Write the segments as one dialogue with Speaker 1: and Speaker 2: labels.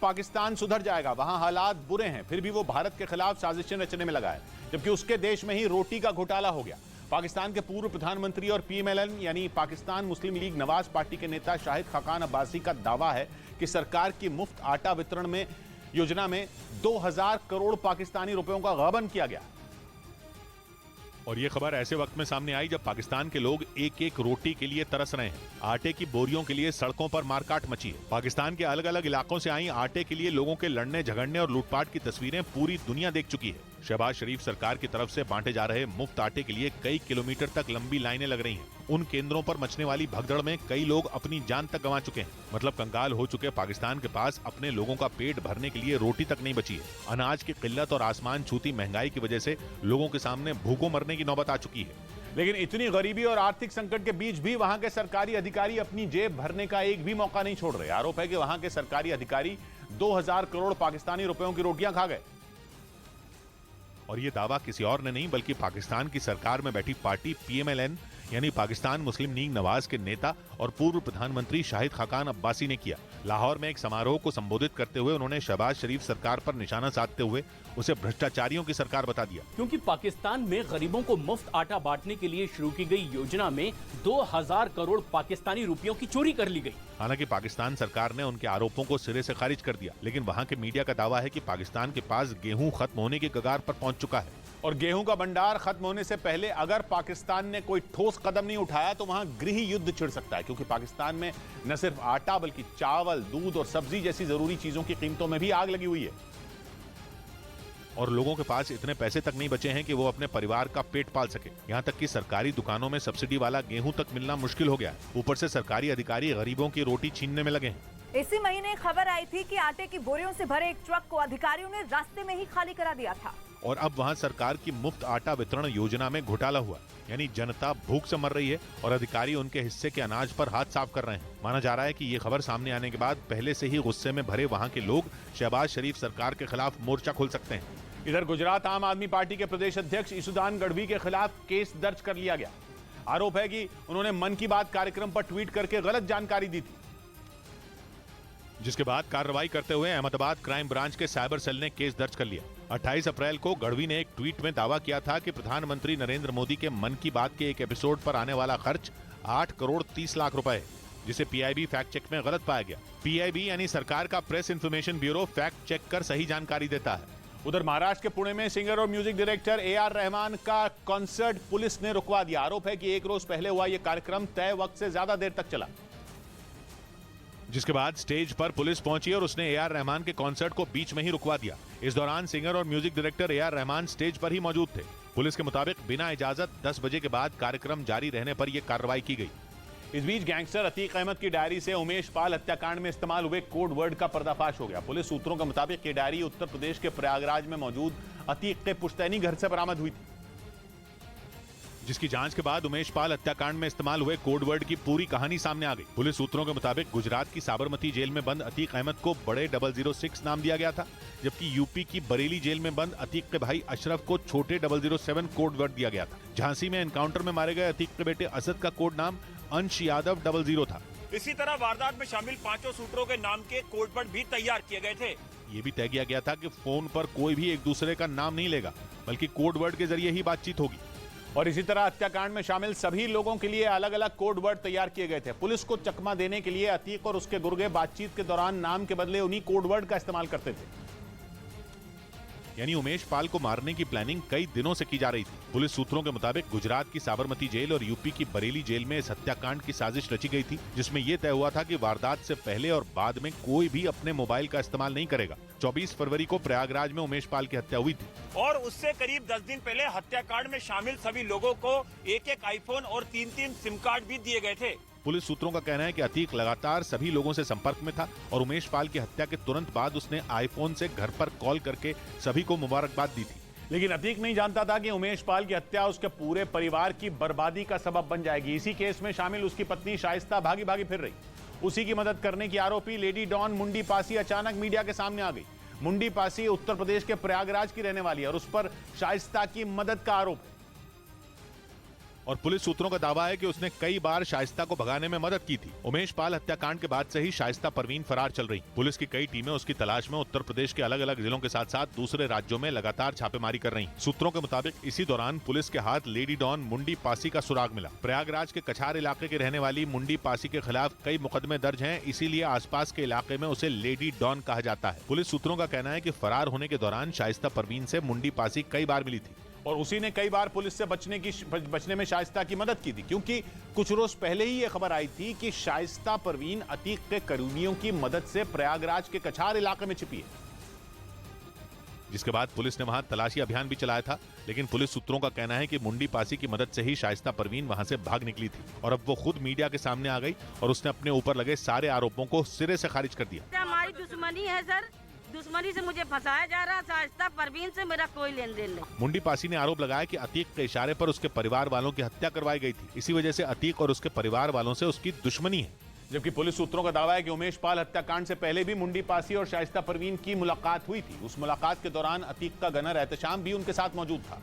Speaker 1: पाकिस्तान सुधर जाएगा, वहां हालात बुरे हैं, फिर भी वो भारत के खिलाफ साजिशें रचने में लगा है, जबकि उसके देश में ही रोटी का घोटाला हो गया। पाकिस्तान के पूर्व प्रधानमंत्री और पीएमएलएन यानी पाकिस्तान मुस्लिम लीग नवाज पार्टी के नेता शाहिद खाकान अब्बासी का दावा है कि सरकार की मुफ्त आटा वितरण में योजना में 2000 करोड़ पाकिस्तानी रुपयों का गबन किया गया।
Speaker 2: और ये खबर ऐसे वक्त में सामने आई जब पाकिस्तान के लोग एक एक रोटी के लिए तरस रहे हैं। आटे की बोरियों के लिए सड़कों पर मारकाट मची है। पाकिस्तान के अलग अलग इलाकों से आई आटे के लिए लोगों के लड़ने झगड़ने और लूटपाट की तस्वीरें पूरी दुनिया देख चुकी है। शहबाज शरीफ सरकार की तरफ से बांटे जा रहे मुफ्त आटे के लिए कई किलोमीटर तक लंबी लाइनें लग रही हैं। उन केंद्रों पर मचने वाली भगदड़ में कई लोग अपनी जान तक गंवा चुके हैं। मतलब कंगाल हो चुके पाकिस्तान के पास अपने लोगों का पेट भरने के लिए रोटी तक नहीं बची है। अनाज की किल्लत और आसमान छूती महंगाई की वजह से लोगों के सामने भूखों मरने की नौबत आ चुकी है।
Speaker 1: लेकिन इतनी गरीबी और आर्थिक संकट के बीच भी वहां के सरकारी अधिकारी अपनी जेब भरने का एक भी मौका नहीं छोड़ रहे। आरोप है कि वहां के सरकारी अधिकारी 2000 करोड़ पाकिस्तानी रुपयों की रोटियां खा गए।
Speaker 2: और ये दावा किसी और ने नहीं बल्कि पाकिस्तान की सरकार में बैठी पार्टी पीएमएलएन यानी पाकिस्तान मुस्लिम लीग नवाज के नेता और पूर्व प्रधानमंत्री शाहिद खाकान अब्बासी ने किया। लाहौर में एक समारोह को संबोधित करते हुए उन्होंने शहबाज शरीफ सरकार पर निशाना साधते हुए उसे भ्रष्टाचारियों की सरकार बता दिया।
Speaker 3: क्योंकि पाकिस्तान में गरीबों को मुफ्त आटा बांटने के लिए शुरू की गई योजना में 2000 करोड़ पाकिस्तानी रुपयों की चोरी कर ली गई।
Speaker 2: हालांकि पाकिस्तान सरकार ने उनके आरोपों को सिरे से खारिज कर दिया, लेकिन वहां के मीडिया का दावा है कि पाकिस्तान के पास गेहूं खत्म होने के कगार पर पहुंच चुका है।
Speaker 1: और गेहूं का भंडार खत्म होने से पहले अगर पाकिस्तान ने कोई ठोस कदम नहीं उठाया तो वहां गृह युद्ध छिड़ सकता है, क्योंकि पाकिस्तान में न सिर्फ आटा बल्कि चावल, दूध और सब्जी जैसी जरूरी चीजों की कीमतों में भी आग लगी हुई है।
Speaker 2: और लोगों के पास इतने पैसे तक नहीं बचे हैं कि वो अपने परिवार का पेट पाल सके। यहाँ तक कि सरकारी दुकानों में सब्सिडी वाला गेहूं तक मिलना मुश्किल हो गया है। ऊपर से सरकारी अधिकारी गरीबों की रोटी छीनने में लगे हैं।
Speaker 4: इसी महीने खबर आई थी कि आटे की बोरियों से भरे एक ट्रक को अधिकारियों ने रास्ते में ही खाली करा दिया था।
Speaker 2: और अब वहां सरकार की मुफ्त आटा वितरण योजना में घोटाला हुआ, यानी जनता भूख से मर रही है और अधिकारी उनके हिस्से के अनाज पर हाथ साफ कर रहे हैं। माना जा रहा है कि ये खबर सामने आने के बाद पहले से ही गुस्से में भरे वहां के लोग शहबाज शरीफ सरकार के खिलाफ मोर्चा खोल सकते हैं।
Speaker 1: इधर गुजरात आम आदमी पार्टी के प्रदेश अध्यक्ष ईसुदान गढ़वी के खिलाफ केस दर्ज कर लिया गया। आरोप है कि उन्होंने मन की बात कार्यक्रम पर ट्वीट करके गलत जानकारी दी थी,
Speaker 2: जिसके बाद कार्रवाई करते हुए अहमदाबाद क्राइम ब्रांच के साइबर सेल ने केस दर्ज कर लिया। 28 अप्रैल को गढ़वी ने एक ट्वीट में दावा किया था कि प्रधानमंत्री नरेंद्र मोदी के मन की बात के एक एपिसोड पर आने वाला खर्च 8 करोड़ 30 लाख रुपए है, जिसे पीआईबी फैक्ट चेक में गलत पाया गया। पीआईबी यानी सरकार का press information bureau fact check कर सही जानकारी देता है।
Speaker 1: उधर महाराष्ट्र के पुणे में सिंगर और म्यूजिक डायरेक्टर ए.आर. रहमान का कॉन्सर्ट पुलिस ने रुकवा दिया। आरोप है कि एक रोज पहले हुआ यह कार्यक्रम तय वक्त से ज्यादा देर तक चला,
Speaker 2: जिसके बाद स्टेज पर पुलिस पहुंची और उसने ए.आर. रहमान के कॉन्सर्ट को बीच में ही रुकवा दिया। इस दौरान सिंगर और music director AR. Rahman stage पर ही मौजूद थे। पुलिस के मुताबिक बिना इजाजत 10 बजे के बाद कार्यक्रम जारी रहने पर यह कार्रवाई की गई।
Speaker 1: इस बीच गैंगस्टर अतीक अहमद की डायरी से उमेश पाल हत्याकांड में इस्तेमाल हुए कोड वर्ड का पर्दाफाश हो गया। पुलिस सूत्रों के मुताबिक ये डायरी उत्तर प्रदेश के प्रयागराज में मौजूद अतीक के पुश्तैनी घर से बरामद हुई थी,
Speaker 2: जिसकी जांच के बाद उमेश पाल हत्याकांड में इस्तेमाल हुए कोड वर्ड की पूरी कहानी सामने आ गई। पुलिस सूत्रों के मुताबिक गुजरात की साबरमती जेल में बंद अतीक अहमद को बड़े 006 नाम दिया गया था, जबकि यूपी की बरेली जेल में बंद अतीक के भाई अशरफ को छोटे 007 कोड वर्ड दिया गया था। झांसी में एनकाउंटर में मारे गए अतीक के बेटे असद का कोड नाम अंश यादव 00 था।
Speaker 5: इसी तरह वारदात में शामिल 5 शूटरों के नाम के कोड वर्ड भी तैयार किए गए थे।
Speaker 2: ये भी तय किया गया था कि फोन पर कोई भी एक दूसरे का नाम नहीं लेगा, बल्कि कोड वर्ड के जरिए ही बातचीत होगी।
Speaker 1: और इसी तरह हत्याकांड में शामिल सभी लोगों के लिए अलग अलग कोड वर्ड तैयार किए गए थे। पुलिस को चकमा देने के लिए अतीक और उसके गुर्गे बातचीत के दौरान नाम के बदले उन्हीं कोड वर्ड का इस्तेमाल करते थे।
Speaker 2: यानी उमेश पाल को मारने की प्लानिंग कई दिनों से की जा रही थी। पुलिस सूत्रों के मुताबिक गुजरात की साबरमती जेल और यूपी की बरेली जेल में इस हत्याकांड की साजिश रची गई थी, जिसमें यह तय हुआ था कि वारदात से पहले और बाद में कोई भी अपने मोबाइल का इस्तेमाल नहीं करेगा। 24 फरवरी को प्रयागराज में उमेश पाल की हत्या हुई थी
Speaker 5: और उससे करीब 10 दिन पहले हत्याकांड में शामिल सभी लोगों को एक आईफोन और 3 सिम कार्ड भी दिए गए थे।
Speaker 2: पुलिस सूत्रों का कहना है कि अतीक लगातार सभी लोगों से संपर्क में था और उमेश पाल की हत्या के तुरंत बाद उसने आईफोन से घर पर कॉल करके सभी को मुबारकबाद दी थी।
Speaker 1: लेकिन अतीक नहीं जानता था कि उमेश पाल की हत्या उसके पूरे परिवार की बर्बादी का सबब बन जाएगी। इसी केस में शामिल उसकी पत्नी शाइस्ता भागी भागी फिर रही। उसी की मदद करने की आरोपी लेडी डॉन मुंडी पासी अचानक मीडिया के सामने आ गई। मुंडी पासी उत्तर प्रदेश के प्रयागराज की रहने वाली है और उस पर शाइस्ता की मदद का आरोप है।
Speaker 2: और पुलिस सूत्रों का दावा है कि उसने कई बार शाइस्ता को भगाने में मदद की थी। उमेश पाल हत्याकांड के बाद से ही शाइस्ता परवीन फरार चल रही। पुलिस की कई टीमें उसकी तलाश में उत्तर प्रदेश के अलग अलग जिलों के साथ साथ दूसरे राज्यों में लगातार छापेमारी कर रही। सूत्रों के मुताबिक इसी दौरान पुलिस के हाथ लेडी डॉन मुंडी पासी का सुराग मिला। प्रयागराज के कछार इलाके के रहने वाली मुंडी पासी के खिलाफ कई मुकदमे दर्ज हैं, इसीलिए आसपास के इलाके में उसे लेडी डॉन कहा जाता है। पुलिस सूत्रों का कहना है कि फरार होने के दौरान शाइस्ता परवीन से मुंडी पासी कई बार मिली थी
Speaker 1: और उसी ने कई बार पुलिस से बचने में शाइस्ता की मदद की थी, क्योंकि कुछ रोज पहले ही यह खबर आई थी कि शाइस्ता परवीन अतीक के करीबियों की मदद से प्रयागराज के कछार इलाके में छिपी है,
Speaker 2: जिसके बाद पुलिस ने वहां तलाशी अभियान भी चलाया था। लेकिन पुलिस सूत्रों का कहना है कि मुंडी पासी की मदद से ही शाइस्ता परवीन वहां से भाग निकली थी और अब वो खुद मीडिया के सामने आ गई और उसने अपने ऊपर लगे सारे आरोपों को सिरे से खारिज कर दिया।
Speaker 6: हमारी दुश्मनी है सर, दुश्मनी से मुझे फंसाया जा रहा है। शाइस्ता परवीन से मेरा कोई लेन देन नहीं।
Speaker 2: मुंडी पासी ने आरोप लगाया कि अतीक के इशारे पर उसके परिवार वालों की हत्या करवाई गई थी। इसी वजह से अतीक और उसके परिवार वालों से उसकी दुश्मनी है।
Speaker 1: जबकि पुलिस सूत्रों का दावा है कि उमेश पाल हत्याकांड से पहले भी मुंडी पासी और शाइस्ता परवीन की मुलाकात हुई थी। उस मुलाकात के दौरान अतीक का गनर एहतशाम भी उनके साथ मौजूद था,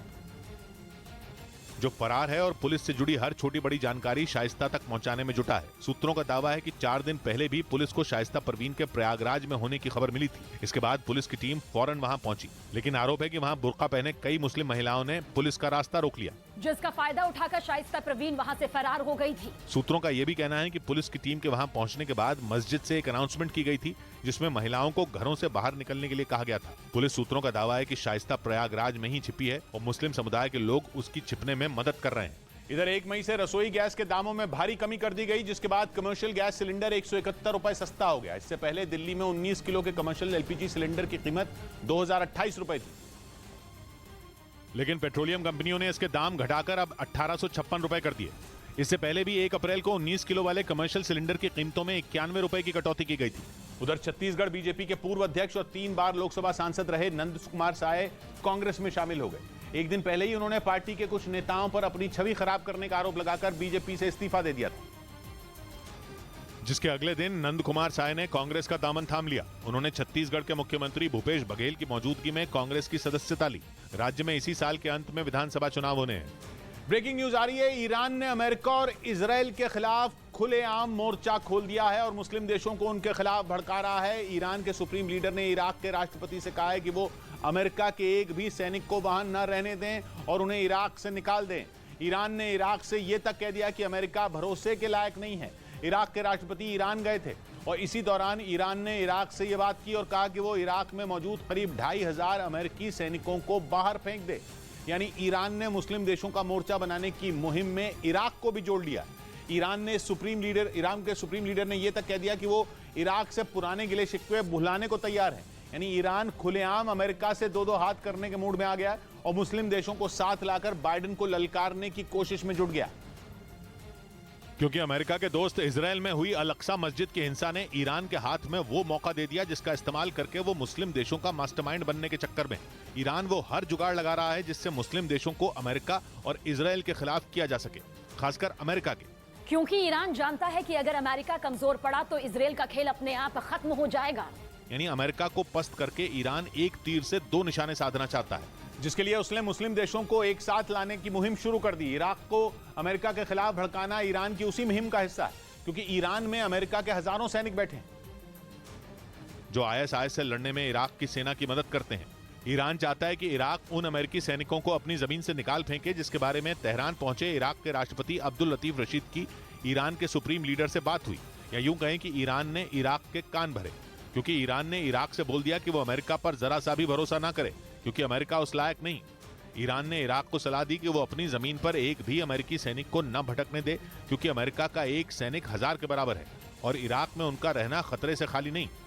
Speaker 2: जो फरार है और पुलिस से जुड़ी हर छोटी बड़ी जानकारी शाइस्ता तक पहुंचाने में जुटा है। सूत्रों का दावा है कि 4 दिन पहले भी पुलिस को शाइस्ता परवीन के प्रयागराज में होने की खबर मिली थी। इसके बाद पुलिस की टीम फौरन वहां पहुंची, लेकिन आरोप है कि वहां बुर्का पहने कई मुस्लिम महिलाओं ने पुलिस का रास्ता रोक लिया,
Speaker 7: जिसका फायदा उठाकर शाइस्ता परवीन वहां से फरार हो गई थी।
Speaker 2: सूत्रों का यह भी कहना है कि पुलिस की टीम के वहां पहुंचने के बाद मस्जिद से एक अनाउंसमेंट की गई थी, जिसमें महिलाओं को घरों से बाहर निकलने के लिए कहा गया था। पुलिस सूत्रों का दावा है कि शाइस्ता प्रयागराज में ही छिपी है और मुस्लिम समुदाय के लोग उसकी छिपने में मदद कर रहे हैं।
Speaker 1: इधर 1 मई से रसोई गैस के दामों में भारी कमी कर दी गई, जिसके बाद कमर्शियल गैस सिलेंडर 171 रुपए सस्ता हो गया। इससे पहले दिल्ली में 19 किलो के कमर्शियल एलपीजी सिलेंडर की कीमत 2028 रुपए थी,
Speaker 2: लेकिन पेट्रोलियम कंपनियों ने इसके दाम घटाकर अब 1856 रुपए कर दिए। इससे पहले भी 1 अप्रैल को 19 किलो वाले कमर्शियल सिलेंडर की कीमतों में 91 रुपए की कटौती की गई थी।
Speaker 1: उधर छत्तीसगढ़ बीजेपी के पूर्व अध्यक्ष और 3 बार लोकसभा सांसद रहे नंद कुमार साय कांग्रेस में शामिल हो गए। एक दिन पहले ही उन्होंने पार्टी के कुछ नेताओं पर अपनी छवि खराब करने का आरोप लगाकर बीजेपी से इस्तीफा दे दिया था,
Speaker 2: जिसके अगले दिन नंद कुमार साय ने कांग्रेस का दामन थाम लिया। उन्होंने छत्तीसगढ़ के मुख्यमंत्री भूपेश बघेल की मौजूदगी में कांग्रेस की सदस्यता ली। राज्य में इसी साल के अंत में विधानसभा चुनाव होने हैं।
Speaker 1: ब्रेकिंग न्यूज आ रही है। ईरान ने अमेरिका और इजराइल के खिलाफ खुलेआम मोर्चा खोल दिया है और मुस्लिम देशों को उनके खिलाफ भड़का रहा है। ईरान के सुप्रीम लीडर ने इराक के राष्ट्रपति से कहा है कि वो अमेरिका के एक भी सैनिक को वहां न रहने दें और उन्हें इराक से निकाल दें। ईरान ने इराक से यह तक कह दिया कि अमेरिका भरोसे के लायक नहीं है। इराक के राष्ट्रपति ईरान गए थे और इसी दौरान ईरान ने इराक से यह बात की और कहा कि वो इराक में मौजूद करीब 2500 अमेरिकी सैनिकों को बाहर फेंक दे। यानी ईरान ने मुस्लिम देशों का मोर्चा बनाने की मुहिम में इराक को भी जोड़ लिया। ईरान के सुप्रीम लीडर ने यह तक कह दिया कि वो इराक से पुराने गिले शिकवे भुलाने को तैयार है। यानी ईरान खुलेआम अमेरिका से दो हाथ करने के मूड में आ गया और मुस्लिम देशों को साथ लाकर बाइडेन को ललकारने की कोशिश में जुट गया।
Speaker 2: क्योंकि अमेरिका के दोस्त इजराइल में हुई अल-अक्सा मस्जिद की हिंसा ने ईरान के हाथ में वो मौका दे दिया जिसका इस्तेमाल करके वो मुस्लिम देशों का मास्टरमाइंड बनने के चक्कर में ईरान वो हर जुगाड़ लगा रहा है जिससे मुस्लिम देशों को अमेरिका और इजराइल के खिलाफ किया जा सके, खासकर अमेरिका के।
Speaker 7: क्योंकि ईरान जानता है कि अगर अमेरिका कमजोर पड़ा तो इजराइल का खेल अपने आप खत्म हो जाएगा।
Speaker 2: यानी अमेरिका को पस्त करके ईरान एक तीर से 2 निशाने साधना चाहता है,
Speaker 1: जिसके लिए उसने मुस्लिम देशों को एक साथ लाने की मुहिम शुरू कर दी। इराक को अमेरिका के खिलाफ भड़काना ईरान की उसी मुहिम का हिस्सा है, क्योंकि ईरान में अमेरिका के हजारों सैनिक बैठे हैं
Speaker 2: जो ISIS से लड़ने में इराक की सेना की मदद करते हैं। ईरान चाहता है कि इराक उन अमेरिकी सैनिकों को अपनी जमीन से निकाल फेंके जिसके बारे में तेहरान पहुंचे इराक के राष्ट्रपति अब्दुल लतीफ रशीद की ईरान के सुप्रीम लीडर से बात हुई। या यूं कहें कि ईरान ने इराक के कान भरे, क्योंकि ईरान ने इराक से बोल दिया कि वो अमेरिका पर जरा सा भी भरोसा ना करे, क्योंकि अमेरिका उस लायक नहीं। ईरान ने इराक को सलाह दी कि वो अपनी जमीन पर एक भी अमेरिकी सैनिक को न भटकने दे, क्योंकि अमेरिका का एक सैनिक 1000 के बराबर है और इराक में उनका रहना खतरे से खाली नहीं।